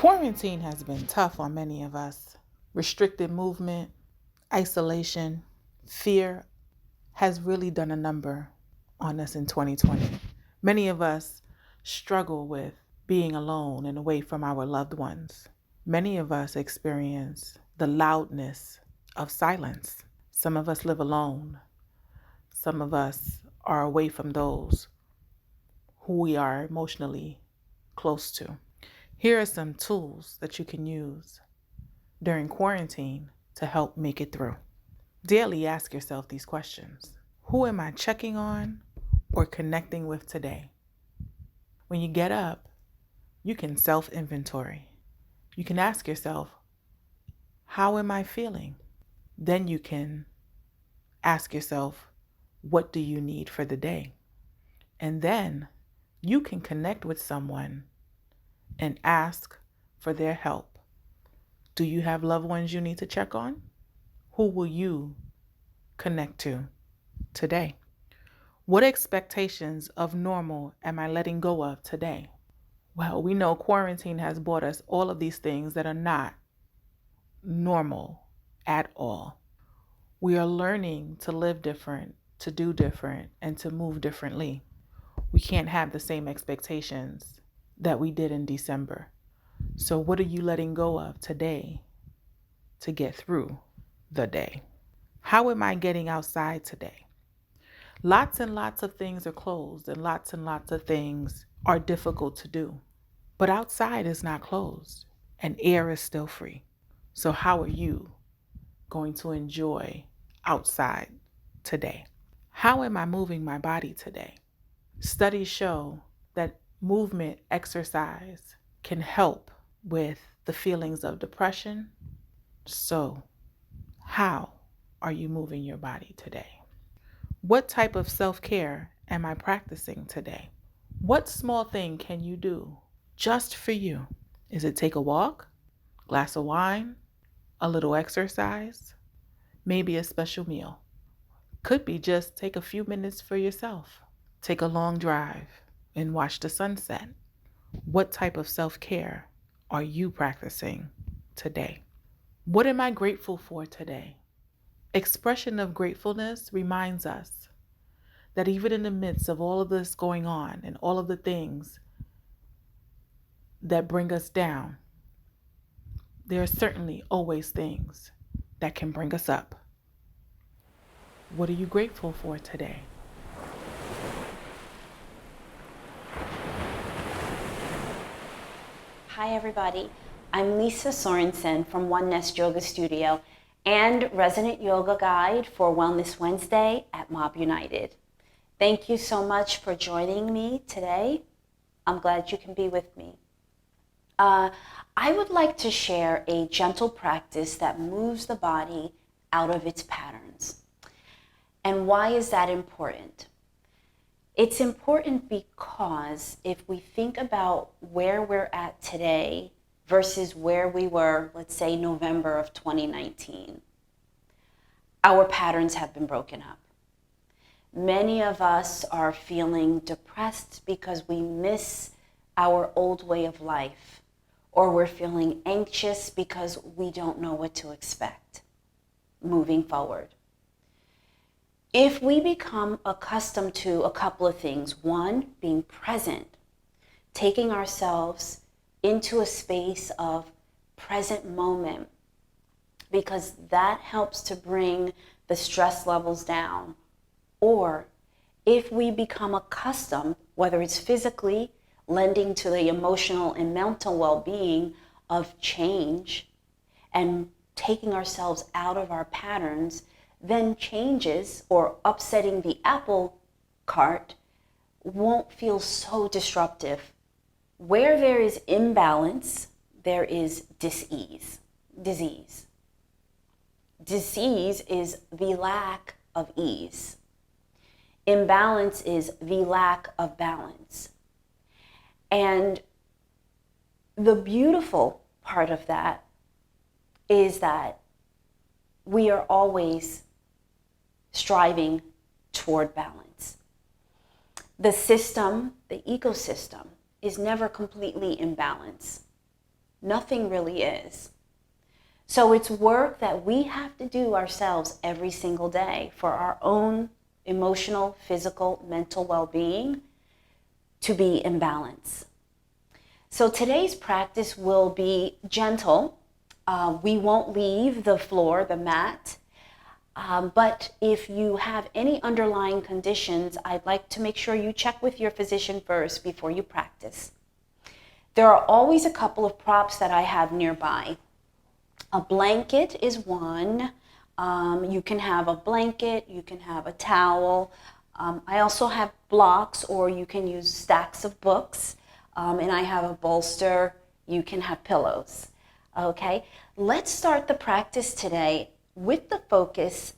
Quarantine has been tough on many of us. Restricted movement, isolation, fear has really done a number on us in 2020. Many of us struggle with being alone and away from our loved ones. Many of us experience the loudness of silence. Some of us live alone. Some of us are away from those who we are emotionally close to. Here are some tools that you can use during quarantine to help make it through. Daily ask yourself these questions. Who am I checking on or connecting with today? When you get up, you can self-inventory. You can ask yourself, how am I feeling? Then you can ask yourself, what do you need for the day? And then you can connect with someone and ask for their help. Do you have loved ones you need to check on? Who will you connect to today? What expectations of normal am I letting go of today? Well, we know quarantine has brought us all of these things that are not normal at all. We are learning to live different, to do different, and to move differently. We can't have the same expectations that we did in December. So what are you letting go of today to get through the day? How am I getting outside today? Lots and lots of things are closed and lots of things are difficult to do. But outside is not closed and air is still free. So how are you going to enjoy outside today? How am I moving my body today? Studies show that movement, exercise can help with the feelings of depression. So how are you moving your body today? What type of self-care am I practicing today? What small thing can you do just for you? Is it take a walk, glass of wine, a little exercise, maybe a special meal? Could be just take a few minutes for yourself. Take a long drive and watch the sunset. What type of self-care are you practicing today? What am I grateful for today? Expression of gratefulness reminds us that even in the midst of all of this going on and all of the things that bring us down, there are certainly always things that can bring us up. What are you grateful for today? Hi everybody, I'm Lisa Sorensen from One Nest Yoga Studio and resident yoga guide for Wellness Wednesday at Mob United. Thank you so much for joining me today. I'm glad you can be with me. I would like to share a gentle practice that moves the body out of its patterns. And why is that important? It's important because if we think about where we're at today versus where we were, let's say November of 2019, our patterns have been broken up. Many of us are feeling depressed because we miss our old way of life, or we're feeling anxious because we don't know what to expect moving forward. If we become accustomed to a couple of things, one, being present, taking ourselves into a space of present moment, because that helps to bring the stress levels down. Or if we become accustomed, whether it's physically, lending to the emotional and mental well-being of change and taking ourselves out of our patterns, then changes or upsetting the apple cart won't feel so disruptive. Where there is imbalance, there is disease. Disease is the lack of ease. Imbalance is the lack of balance. And the beautiful part of that is that we are always striving toward balance. The system, the ecosystem, is never completely in balance. Nothing really is. So it's work that we have to do ourselves every single day for our own emotional, physical, mental well-being to be in balance. So today's practice will be gentle. We won't leave the floor, the mat. But if you have any underlying conditions, I'd like to make sure you check with your physician first before you practice. There are always a couple of props that I have nearby. A blanket is one. You can have a blanket, you can have a towel. I also have blocks, or you can use stacks of books. And I have a bolster. You can have pillows. Okay, let's start the practice today with the focus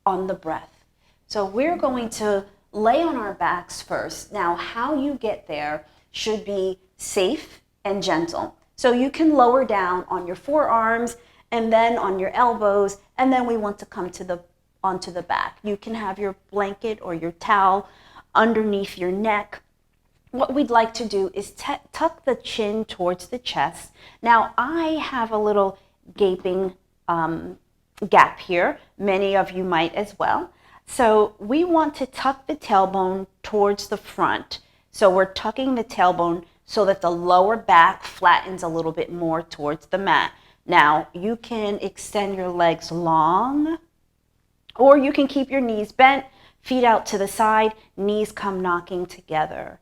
on the breath. So we're going to lay on our backs first. Now, how you get there should be safe and gentle. So you can lower down on your forearms and then on your elbows, and then we want to come to onto the back. You can have your blanket or your towel underneath your neck. What we'd like to do is tuck the chin towards the chest. Now, I have a little gaping gap here. Many of you might as well. So we want to tuck the tailbone towards the front. So we're tucking the tailbone so that the lower back flattens a little bit more towards the mat. Now, you can extend your legs long, or you can keep your knees bent, feet out to the side, knees come knocking together.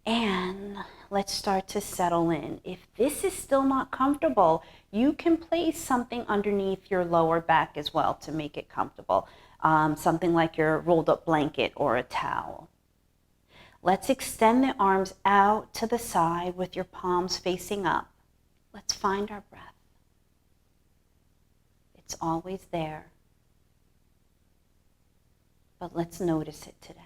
And let's start to settle in. If this is still not comfortable, you can place something underneath your lower back as well to make it comfortable. Something like your rolled up blanket or a towel. Let's extend the arms out to the side with your palms facing up. Let's find our breath. It's always there. But let's notice it today.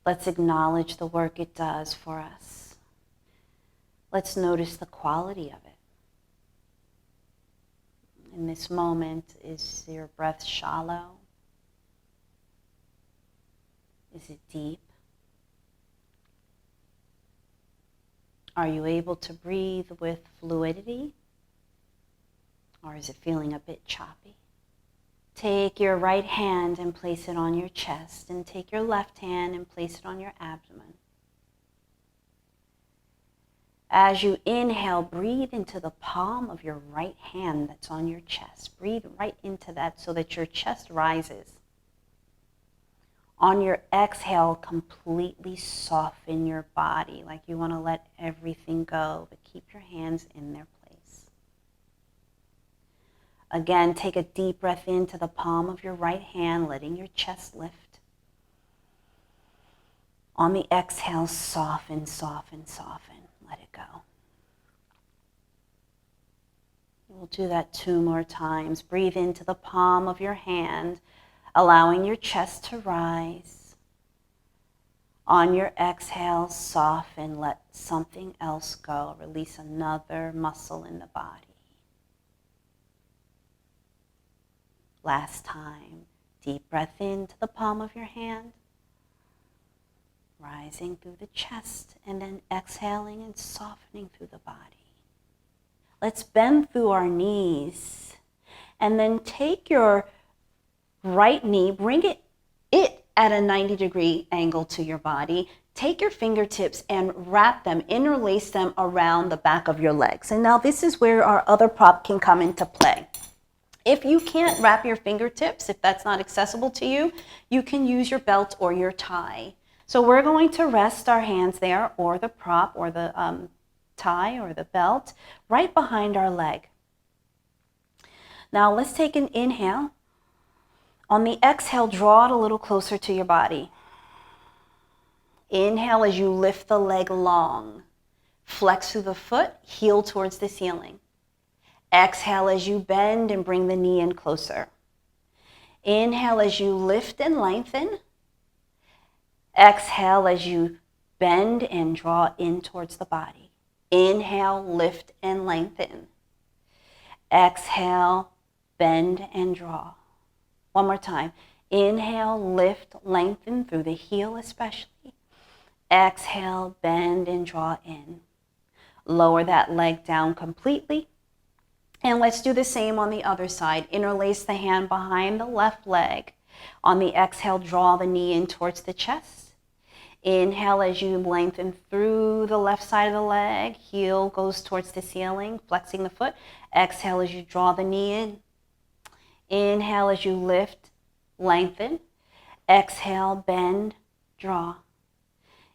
Let's acknowledge the work it does for us. Let's notice the quality of it. In this moment, is your breath shallow? Is it deep? Are you able to breathe with fluidity? Or is it feeling a bit choppy? Take your right hand and place it on your chest, and take your left hand and place it on your abdomen. As you inhale, breathe into the palm of your right hand that's on your chest. Breathe right into that so that your chest rises. On your exhale, completely soften your body, like you want to let everything go, but keep your hands in their place. Again, take a deep breath into the palm of your right hand, letting your chest lift. On the exhale, soften, soften, soften. Let it go. We'll do that 2 more times. Breathe into the palm of your hand, allowing your chest to rise. On your exhale, soften, let something else go. Release another muscle in the body. Last time, deep breath into the palm of your hand, rising through the chest, and then exhaling and softening through the body. Let's bend through our knees, and then take your right knee, bring it at a 90-degree angle to your body. Take your fingertips and wrap them, interlace them around the back of your legs. And now this is where our other prop can come into play. If you can't wrap your fingertips, if that's not accessible to you, you can use your belt or your tie. So we're going to rest our hands there, or the prop, or the tie, or the belt, right behind our leg. Now let's take an inhale. On the exhale, draw it a little closer to your body. Inhale as you lift the leg long. Flex through the foot, heel towards the ceiling. Exhale as you bend and bring the knee in closer. Inhale as you lift and lengthen. Exhale as you bend and draw in towards the body. Inhale, lift and lengthen. Exhale, bend and draw. One more time. Inhale, lift, lengthen through the heel especially. Exhale, bend and draw in. Lower that leg down completely. And let's do the same on the other side. Interlace the hand behind the left leg. On the exhale, draw the knee in towards the chest. Inhale as you lengthen through the left side of the leg. Heel goes towards the ceiling, flexing the foot. Exhale as you draw the knee in. Inhale as you lift, lengthen. Exhale, bend, draw.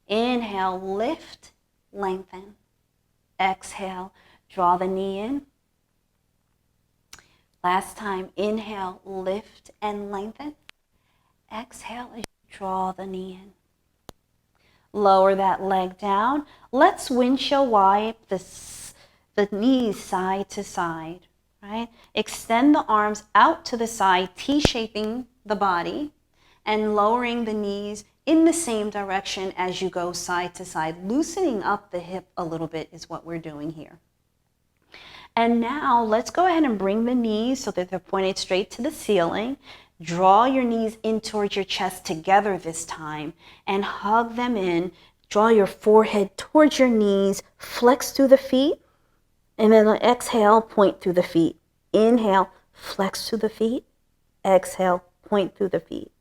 Inhale, lift, lengthen. Exhale, draw the knee in. Last time, inhale, lift and lengthen. Exhale as you draw the knee in. Lower that leg down. Let's windshield wipe the knees side to side, right? Extend the arms out to the side, T-shaping the body, and lowering the knees in the same direction as you go side to side. Loosening up the hip a little bit is what we're doing here. And now let's go ahead and bring the knees so that they're pointed straight to the ceiling. Draw your knees in towards your chest together this time and hug them in. Draw your forehead towards your knees, flex through the feet, and then exhale, point through the feet. Inhale, flex through the feet. Exhale, point through the feet.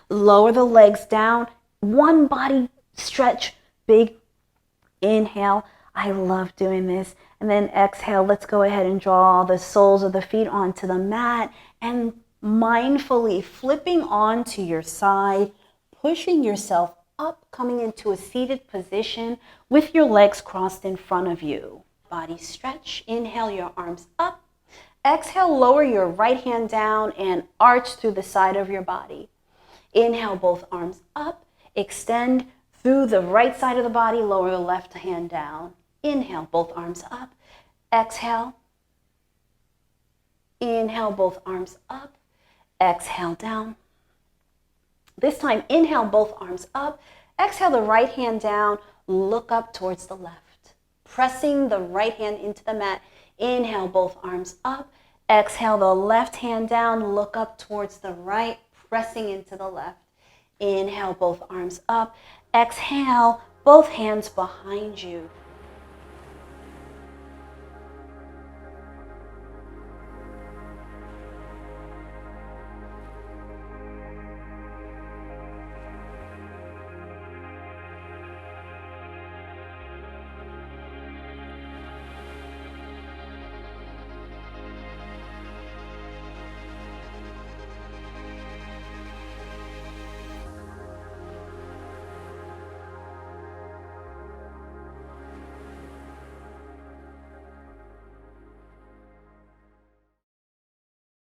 Lower the legs down. One body stretch, big inhale. I love doing this. And then exhale, let's go ahead and draw the soles of the feet onto the mat and mindfully flipping onto your side, pushing yourself up, coming into a seated position with your legs crossed in front of you. Body stretch. Inhale, your arms up. Exhale, lower your right hand down and arch through the side of your body. Inhale, both arms up. Extend through the right side of the body, lower the left hand down. Inhale, both arms up. Exhale. Inhale, both arms up. Exhale, down. This time, inhale, both arms up. Exhale, the right hand down. Look up towards the left. Pressing the right hand into the mat. Inhale, both arms up. Exhale, the left hand down. Look up towards the right, pressing into the left. Inhale, both arms up. Exhale, both hands behind you.